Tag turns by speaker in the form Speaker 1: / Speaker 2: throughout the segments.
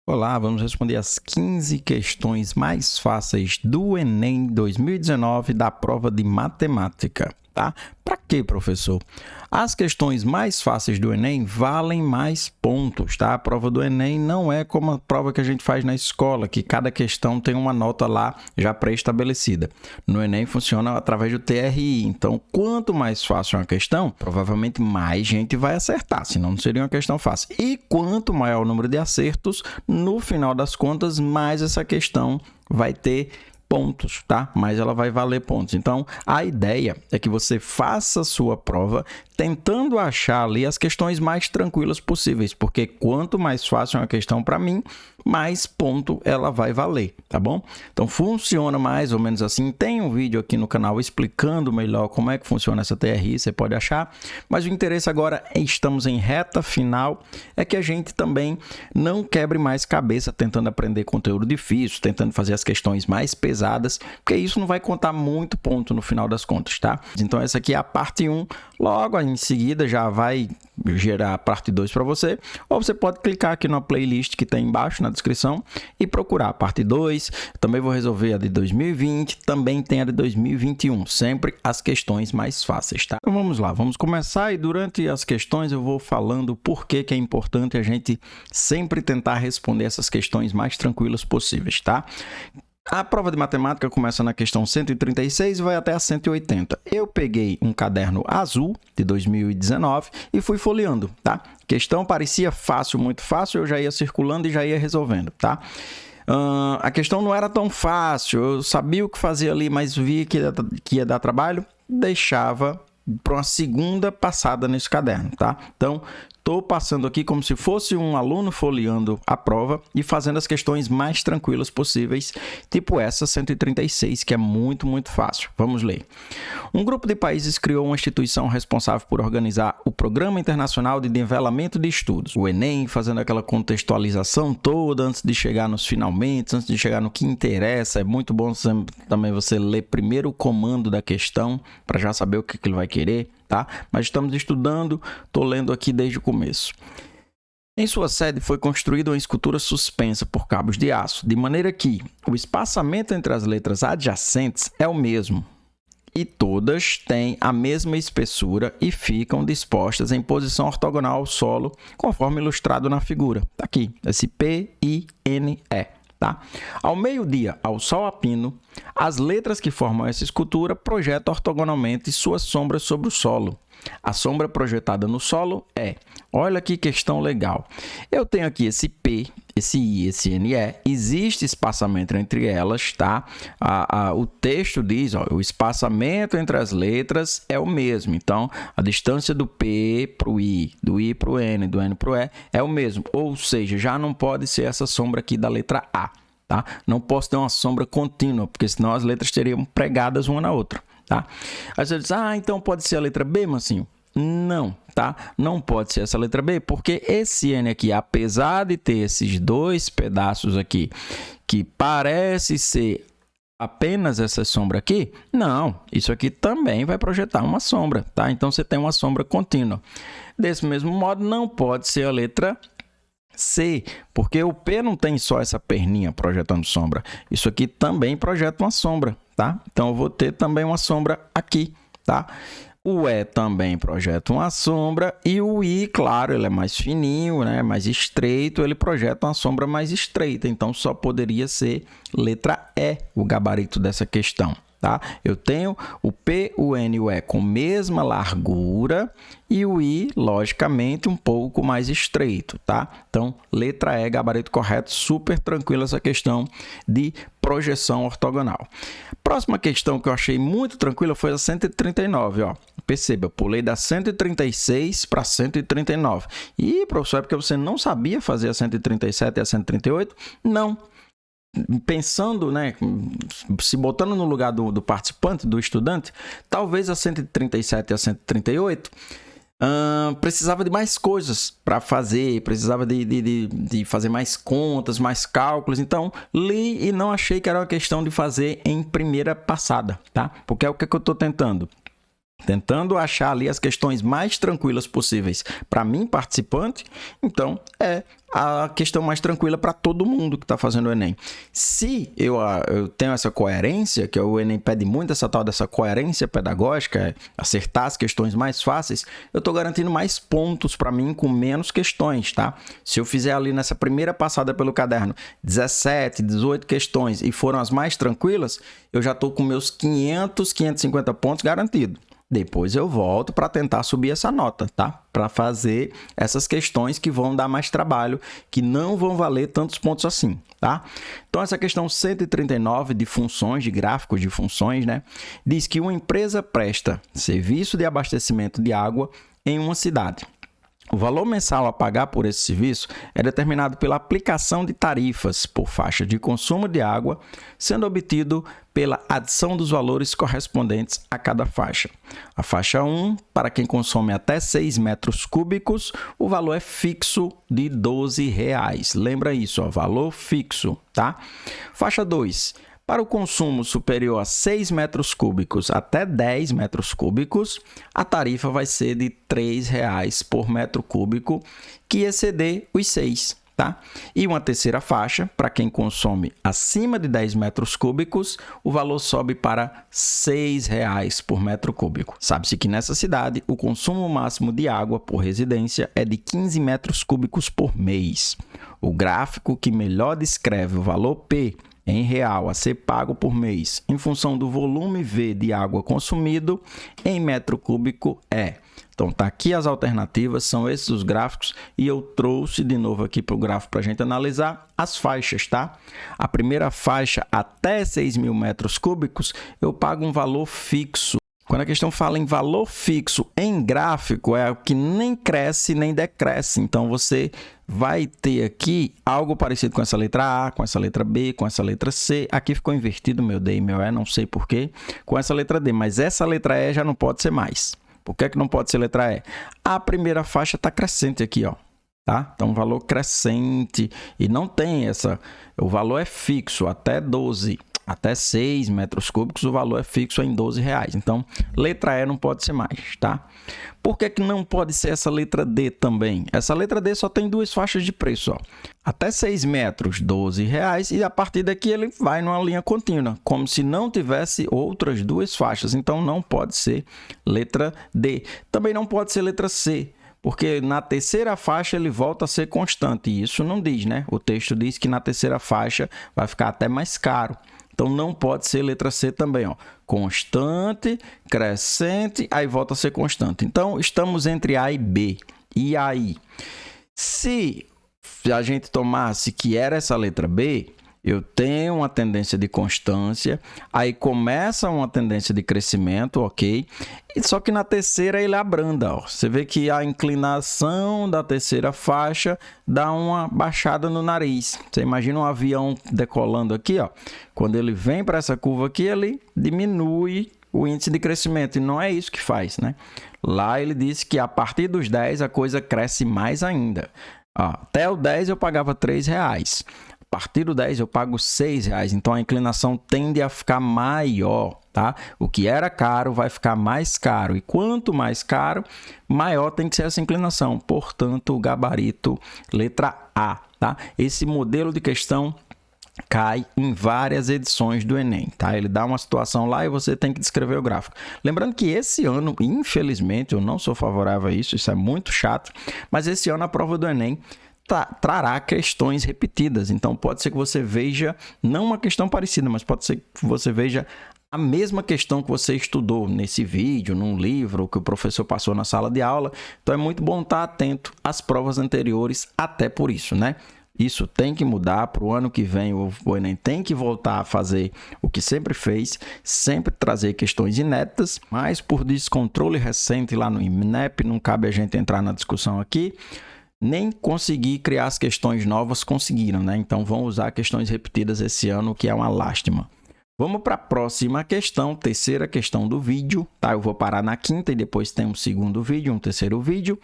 Speaker 1: Olá, vamos responder as 15 questões mais fáceis do Enem 2019 da prova de matemática, tá? Para quê, professor? As questões mais fáceis do Enem valem mais pontos, tá? A prova do Enem não é como a prova que a gente faz na escola, que cada questão tem uma nota lá já pré-estabelecida. No Enem funciona através do TRI, então quanto mais fácil uma questão, provavelmente mais gente vai acertar, senão não seria uma questão fácil. E quanto maior o número de acertos, no final das contas, mais essa questão vai ter pontos, tá? Mas ela vai valer pontos. Então, a ideia é que você faça a sua prova tentando achar ali as questões mais tranquilas possíveis, porque quanto mais fácil é uma questão para mim, mais ponto ela vai valer, tá bom? Então, funciona mais ou menos assim. Tem um vídeo aqui no canal explicando melhor como é que funciona essa TRI, você pode achar. Mas o interesse agora, estamos em reta final, é que a gente também não quebre mais cabeça tentando aprender conteúdo difícil, tentando fazer as questões mais pesadas, porque isso não vai contar muito ponto no final das contas, tá? Então, essa aqui é a parte 1. Logo em seguida já vai gerar a parte 2 para você, ou você pode clicar aqui na playlist que tem embaixo na descrição e procurar a parte 2. Também vou resolver a de 2020, também tem a de 2021, sempre as questões mais fáceis, tá? Então vamos lá, vamos começar e durante as questões eu vou falando por que é importante a gente sempre tentar responder essas questões mais tranquilas possíveis, tá? A prova de matemática começa na questão 136 e vai até a 180. Eu peguei um caderno azul de 2019 e fui folheando, tá? A questão parecia fácil, muito fácil, eu já ia circulando e já ia resolvendo, tá? A questão não era tão fácil, eu sabia o que fazer ali, mas via que ia dar trabalho, deixava para uma segunda passada nesse caderno, tá? Então, estou passando aqui como se fosse um aluno folheando a prova e fazendo as questões mais tranquilas possíveis, tipo essa 136, que é muito fácil. Vamos ler. Um grupo de países criou uma instituição responsável por organizar o Programa Internacional de Nivelamento de Estudos, o Enem, fazendo aquela contextualização toda antes de chegar nos finalmente, antes de chegar no que interessa. É muito bom também você ler primeiro o comando da questão, para já saber o que ele vai querer, tá? Mas estamos estudando, estou lendo aqui desde o começo. Em sua sede foi construída uma escultura suspensa por cabos de aço, de maneira que o espaçamento entre as letras adjacentes é o mesmo e todas têm a mesma espessura e ficam dispostas em posição ortogonal ao solo, conforme ilustrado na figura. Tá aqui, esse P-I-N-E. Tá? Ao meio-dia, ao sol a pino, as letras que formam essa escultura projetam ortogonalmente suas sombras sobre o solo. A sombra projetada no solo é, olha que questão legal, eu tenho aqui esse P, esse I, esse NE, existe espaçamento entre elas, tá? O texto diz, ó, o espaçamento entre as letras é o mesmo, então a distância do P para o I, do I para o N, do N para o E é o mesmo, ou seja, já não pode ser essa sombra aqui da letra A, tá? Não posso ter uma sombra contínua, porque senão as letras teriam pregadas uma na outra. Tá? Aí você diz, então pode ser a letra B, Mancinho? Não, tá? Não pode ser essa letra B, porque esse N aqui, apesar de ter esses dois pedaços aqui, que parece ser apenas essa sombra aqui, não, isso aqui também vai projetar uma sombra, tá? Então, você tem uma sombra contínua. Desse mesmo modo, não pode ser a letra C, porque o P não tem só essa perninha projetando sombra. Isso aqui também projeta uma sombra, tá? Então, eu vou ter também uma sombra aqui, tá? O E também projeta uma sombra e o I, claro, ele é mais fininho, né? Mais estreito, ele projeta uma sombra mais estreita. Então, só poderia ser letra E, o gabarito dessa questão. Tá? Eu tenho o P, o N e o E com mesma largura e o I, logicamente, um pouco mais estreito. Tá? Então, letra E, gabarito correto, super tranquila essa questão de projeção ortogonal. Próxima questão que eu achei muito tranquila foi a 139. Ó. Perceba, eu pulei da 136 para 139. E, professor, é porque você não sabia fazer a 137 e a 138? Não. Pensando, né, se botando no lugar do participante, do estudante, talvez a 137 e a 138 precisava de mais coisas para fazer, precisava de fazer mais contas, mais cálculos. Então, li e não achei que era uma questão de fazer em primeira passada, tá? Porque é o que eu estou tentando. tentando achar ali as questões mais tranquilas possíveis para mim, participante, então é a questão mais tranquila para todo mundo que está fazendo o Enem. Se eu tenho essa coerência, que o Enem pede muito essa tal dessa coerência pedagógica, acertar as questões mais fáceis, eu estou garantindo mais pontos para mim com menos questões, tá? Se eu fizer ali nessa primeira passada pelo caderno 17, 18 questões e foram as mais tranquilas, eu já estou com meus 500, 550 pontos garantidos. Depois eu volto para tentar subir essa nota, tá? Para fazer essas questões que vão dar mais trabalho, que não vão valer tantos pontos assim, tá? Então, essa questão 139 de funções, de gráficos de funções, né? Diz que uma empresa presta serviço de abastecimento de água em uma cidade. O valor mensal a pagar por esse serviço é determinado pela aplicação de tarifas por faixa de consumo de água, sendo obtido pela adição dos valores correspondentes a cada faixa. A faixa 1, para quem consome até 6 metros cúbicos, o valor é fixo de R$ 12,00. Lembra isso, ó, valor fixo, tá? Faixa 2. Para o consumo superior a 6 metros cúbicos até 10 metros cúbicos, a tarifa vai ser de R$ 3,00 por metro cúbico, que exceder os 6, tá? E uma terceira faixa, para quem consome acima de 10 metros cúbicos, o valor sobe para R$ 6,00 por metro cúbico. Sabe-se que nessa cidade, o consumo máximo de água por residência é de 15 metros cúbicos por mês. O gráfico que melhor descreve o valor P em real a ser pago por mês em função do volume V de água consumido em metro cúbico é. Então, tá aqui as alternativas, são esses os gráficos e eu trouxe de novo aqui para o gráfico para a gente analisar as faixas, tá? A primeira faixa, até 6.000 metros cúbicos, eu pago um valor fixo. Quando a questão fala em valor fixo em gráfico, é o que nem cresce nem decresce. Então, você vai ter aqui algo parecido com essa letra A, com essa letra B, com essa letra C. Aqui ficou invertido meu D e meu E, não sei porquê, com essa letra D. Mas essa letra E já não pode ser mais. Por que não pode ser letra E? A primeira faixa está crescente aqui, ó. Tá? Então, valor crescente. E não tem essa... O valor é fixo, até 12. Até 6 metros cúbicos, o valor é fixo em R$ 12,00. Então, letra E não pode ser mais, tá? Por que não pode ser essa letra D também? Essa letra D só tem duas faixas de preço, ó. Até 6 metros, R$ 12,00, e a partir daqui ele vai numa linha contínua, como se não tivesse outras duas faixas. Então, não pode ser letra D. Também não pode ser letra C, porque na terceira faixa ele volta a ser constante, e isso não diz, né? O texto diz que na terceira faixa vai ficar até mais caro. Então, não pode ser letra C também, ó. Constante, crescente, aí volta a ser constante. Então, estamos entre A e B. E aí, se a gente tomasse que era essa letra B, eu tenho uma tendência de constância, aí começa uma tendência de crescimento, ok? Só que na terceira ele abranda, ó. Você vê que a inclinação da terceira faixa dá uma baixada no nariz. Você imagina um avião decolando aqui, ó. Quando ele vem para essa curva aqui, ele diminui o índice de crescimento, e não é isso que faz, né? Lá ele disse que a partir dos 10 a coisa cresce mais ainda. Ó, até o 10 eu pagava R$ 3,00. A partir do 10 eu pago R$ 6,00, então a inclinação tende a ficar maior, tá? O que era caro vai ficar mais caro, e quanto mais caro, maior tem que ser essa inclinação. Portanto, o gabarito letra A, tá? Esse modelo de questão cai em várias edições do Enem, tá? Ele dá uma situação lá e você tem que descrever o gráfico. Lembrando que esse ano, infelizmente, eu não sou favorável a isso, isso é muito chato, mas esse ano a prova do Enem trará questões repetidas. Então, pode ser que você veja, não uma questão parecida, mas pode ser que você veja a mesma questão que você estudou nesse vídeo, num livro que o professor passou na sala de aula. Então, é muito bom estar atento às provas anteriores, até por isso, né? Isso tem que mudar. Para o ano que vem, o Enem tem que voltar a fazer o que sempre fez, sempre trazer questões inéditas, mas por descontrole recente lá no INEP, não cabe a gente entrar na discussão aqui, nem conseguir criar as questões novas conseguiram, né? Então, vão usar questões repetidas esse ano, o que é uma lástima. Vamos para a próxima questão, terceira questão do vídeo, tá? Eu vou parar na quinta e depois tem um segundo vídeo, um terceiro vídeo.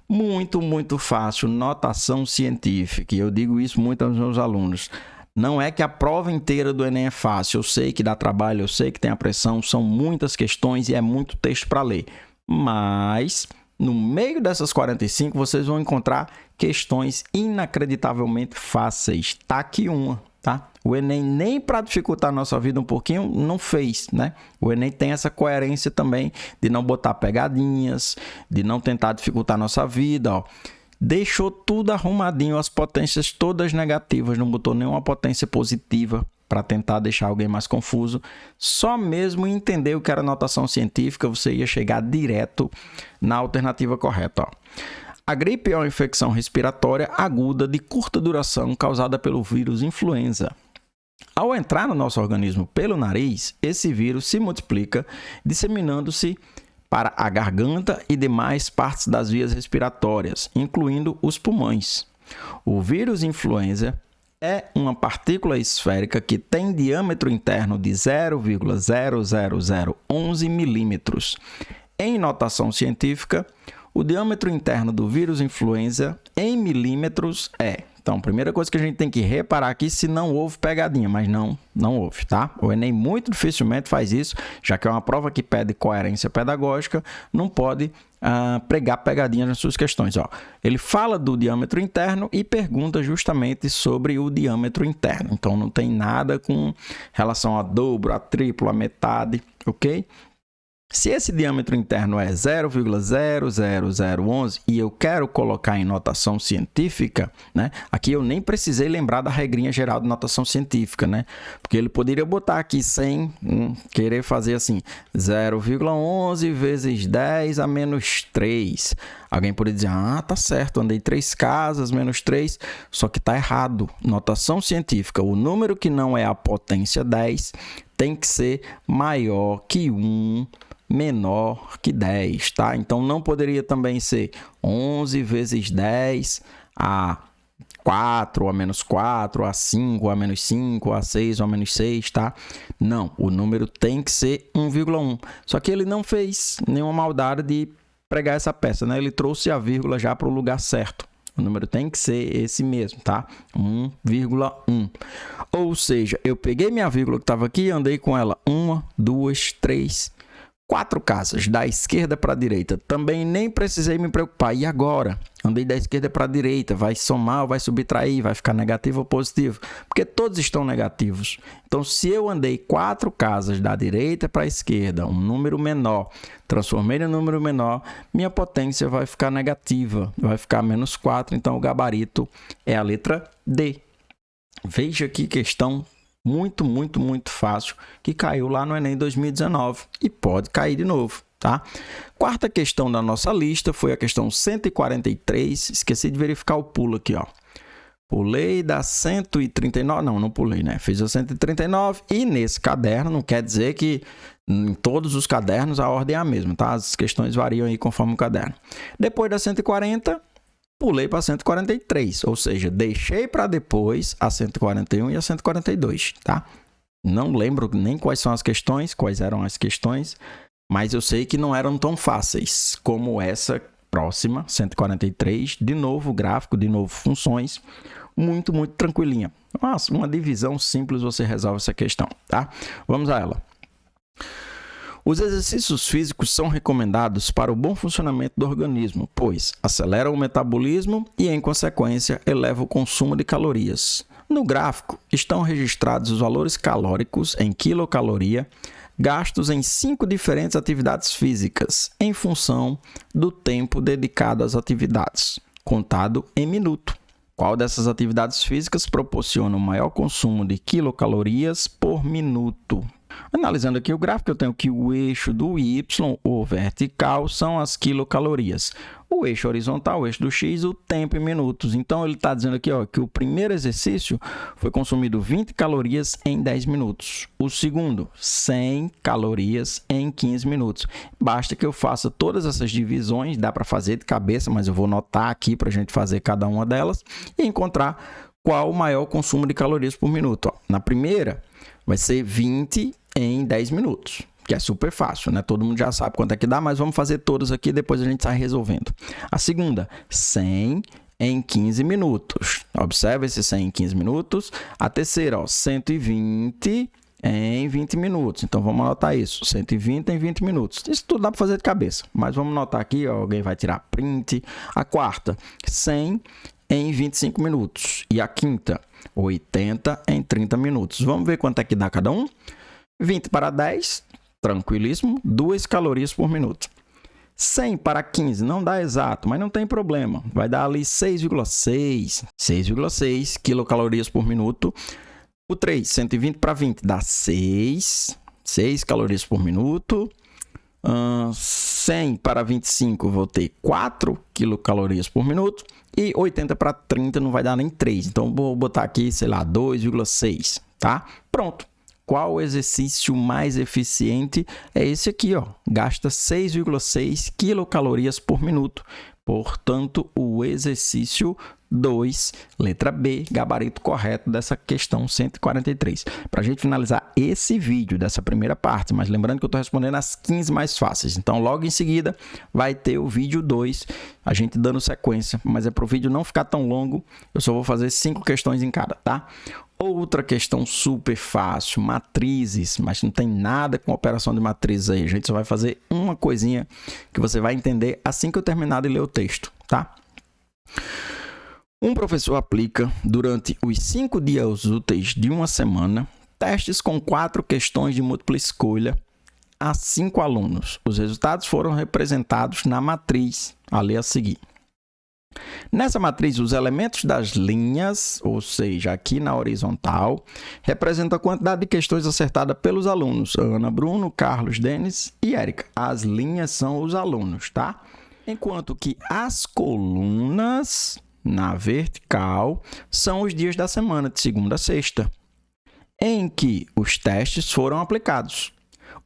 Speaker 1: Muito, muito fácil, notação científica. E eu digo isso muito aos meus alunos. Não é que a prova inteira do Enem é fácil. Eu sei que dá trabalho, eu sei que tem a pressão, são muitas questões e é muito texto para ler. Mas no meio dessas 45, vocês vão encontrar questões inacreditavelmente fáceis. Tá aqui uma, tá? O Enem, nem para dificultar a nossa vida um pouquinho, não fez, né? O Enem tem essa coerência também de não botar pegadinhas, de não tentar dificultar a nossa vida, ó. Deixou tudo arrumadinho, as potências todas negativas, não botou nenhuma potência positiva para tentar deixar alguém mais confuso. Só mesmo entender o que era notação científica, você ia chegar direto na alternativa correta, ó. A gripe é uma infecção respiratória aguda de curta duração causada pelo vírus influenza. Ao entrar no nosso organismo pelo nariz, esse vírus se multiplica, disseminando-se para a garganta e demais partes das vias respiratórias, incluindo os pulmões. O vírus influenza é uma partícula esférica que tem diâmetro interno de 0,00011 milímetros. Em notação científica, o diâmetro interno do vírus influenza em milímetros é... Então, primeira coisa que a gente tem que reparar aqui se não houve pegadinha, mas não houve, tá? O Enem muito dificilmente faz isso, já que é uma prova que pede coerência pedagógica, não pode pregar pegadinha nas suas questões, ó. Ele fala do diâmetro interno e pergunta justamente sobre o diâmetro interno. Então, não tem nada com relação a dobro, a triplo, a metade, ok? Se esse diâmetro interno é 0,00011 e eu quero colocar em notação científica, né? Aqui eu nem precisei lembrar da regrinha geral de notação científica, né? Porque ele poderia botar aqui sem querer fazer assim, 0,11 vezes 10 a menos 3. Alguém poderia dizer, tá certo, andei 3 casas, menos 3, só que tá errado. Notação científica, o número que não é a potência 10 tem que ser maior que 1, menor que 10, tá? Então, não poderia também ser 11 vezes 10 a 4, a menos 4, a 5, a menos 5, a 6, a menos 6, tá? Não, o número tem que ser 1,1. Só que ele não fez nenhuma maldade de pregar essa peça, né? Ele trouxe a vírgula já para o lugar certo. O número tem que ser esse mesmo, tá? 1,1. Ou seja, eu peguei minha vírgula que estava aqui e andei com ela 1, 2, 3, 4 casas, da esquerda para a direita. Também nem precisei me preocupar. E agora? Andei da esquerda para a direita. Vai somar ou vai subtrair? Vai ficar negativo ou positivo? Porque todos estão negativos. Então, se eu andei 4 casas da direita para a esquerda, um número menor, transformei em um número menor, minha potência vai ficar negativa. Vai ficar menos 4. Então, o gabarito é a letra D. Veja que questão muito fácil, que caiu lá no Enem 2019 e pode cair de novo, tá? Quarta questão da nossa lista foi a questão 143, esqueci de verificar o pulo aqui, ó. Pulei da 139, não pulei, né? Fiz a 139 e nesse caderno, não quer dizer que em todos os cadernos a ordem é a mesma, tá? As questões variam aí conforme o caderno. Depois da 140, pulei para 143, ou seja, deixei para depois a 141 e a 142, tá? Não lembro nem quais são as questões, quais eram as questões, mas eu sei que não eram tão fáceis como essa próxima, 143, de novo gráfico, de novo funções, muito tranquilinha. Mas uma divisão simples você resolve essa questão, tá? Vamos a ela. Os exercícios físicos são recomendados para o bom funcionamento do organismo, pois aceleram o metabolismo e, em consequência, elevam o consumo de calorias. No gráfico, estão registrados os valores calóricos em quilocaloria gastos em 5 diferentes atividades físicas, em função do tempo dedicado às atividades, contado em minuto. Qual dessas atividades físicas proporciona o maior consumo de quilocalorias por minuto? Analisando aqui o gráfico, eu tenho que o eixo do Y, o vertical, são as quilocalorias. O eixo horizontal, o eixo do X, o tempo em minutos. Então, ele está dizendo aqui, ó, que o primeiro exercício foi consumido 20 calorias em 10 minutos. O segundo, 100 calorias em 15 minutos. Basta que eu faça todas essas divisões, dá para fazer de cabeça, mas eu vou notar aqui para a gente fazer cada uma delas e encontrar qual o maior consumo de calorias por minuto. Ó, na primeira, vai ser 20 em 10 minutos, que é super fácil, né? Todo mundo já sabe quanto é que dá, mas vamos fazer todas aqui e depois a gente sai resolvendo. A segunda, 100 em 15 minutos. Observe esse 100 em 15 minutos. A terceira, ó, 120 em 20 minutos. Então, vamos anotar isso. 120 em 20 minutos. Isso tudo dá para fazer de cabeça. Mas vamos anotar aqui, ó, alguém vai tirar print. A quarta, 100 em 25 minutos. E a quinta, 80 em 30 minutos. Vamos ver quanto é que dá cada um? 20 para 10, tranquilíssimo, 2 calorias por minuto. 100 para 15, não dá exato, mas não tem problema. Vai dar ali 6,6 quilocalorias por minuto. O 3, 120 para 20, dá 6 calorias por minuto. 100 para 25, vou ter 4 quilocalorias por minuto. E 80 para 30 não vai dar nem 3. Então, vou botar aqui, sei lá, 2,6, tá? Pronto. Qual o exercício mais eficiente? É esse aqui, ó. Gasta 6,6 quilocalorias por minuto. Portanto, o exercício 2, letra B, gabarito correto dessa questão 143. Para a gente finalizar esse vídeo dessa primeira parte, mas lembrando que eu estou respondendo as 15 mais fáceis. Então, logo em seguida, vai ter o vídeo 2, a gente dando sequência, mas é para o vídeo não ficar tão longo, eu só vou fazer 5 questões em cada, tá? Outra questão super fácil, matrizes, mas não tem nada com operação de matrizes aí. A gente só vai fazer uma coisinha que você vai entender assim que eu terminar de ler o texto, tá? Um professor aplica, durante os 5 dias úteis de uma semana, testes com 4 questões de múltipla escolha a 5 alunos. Os resultados foram representados na matriz, a ler a seguir. Nessa matriz, os elementos das linhas, ou seja, aqui na horizontal, representam a quantidade de questões acertadas pelos alunos. Ana, Bruno, Carlos, Denis e Érica. As linhas são os alunos, tá? Enquanto que as colunas, na vertical, são os dias da semana, de segunda a sexta, em que os testes foram aplicados.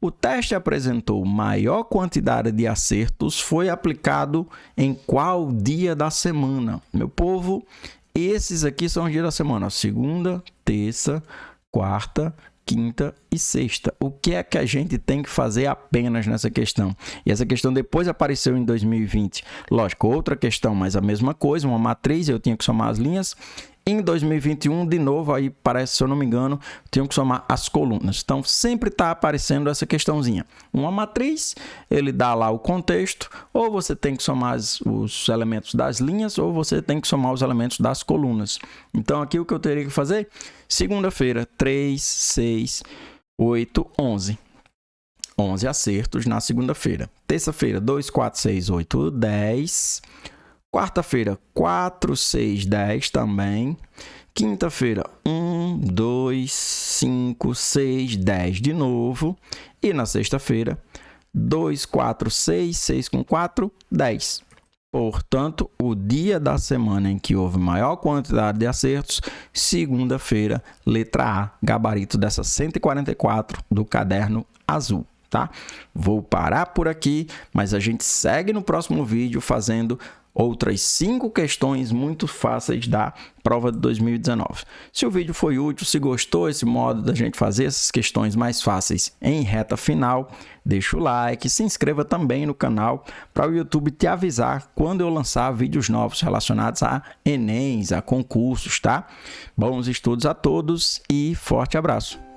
Speaker 1: O teste apresentou maior quantidade de acertos, foi aplicado em qual dia da semana? Meu povo, esses aqui são os dias da semana, segunda, terça, quarta, quinta e sexta. O que é que a gente tem que fazer apenas nessa questão? E essa questão depois apareceu em 2020. Lógico, outra questão, mas a mesma coisa, uma matriz, eu tinha que somar as linhas. Em 2021, de novo, aí parece, se eu não me engano, tinham que somar as colunas. Então, sempre está aparecendo essa questãozinha. Uma matriz, ele dá lá o contexto, ou você tem que somar os elementos das linhas, ou você tem que somar os elementos das colunas. Então, aqui o que eu teria que fazer? Segunda-feira, 3, 6, 8, 11. 11 acertos na segunda-feira. Terça-feira, 2, 4, 6, 8, 10. Quarta-feira, 4, 6, 10 também. Quinta-feira, 1, 2, 5, 6, 10 de novo. E na sexta-feira, 2, 4, 6, 6 com 4, 10. Portanto, o dia da semana em que houve maior quantidade de acertos, segunda-feira, letra A, gabarito dessa 144 do caderno azul, tá? Vou parar por aqui, mas a gente segue no próximo vídeo fazendo outras 5 questões muito fáceis da prova de 2019. Se o vídeo foi útil, se gostou esse modo da gente fazer essas questões mais fáceis em reta final, deixa o like, se inscreva também no canal para o YouTube te avisar quando eu lançar vídeos novos relacionados a Enems, a concursos, tá? Bons estudos a todos e forte abraço!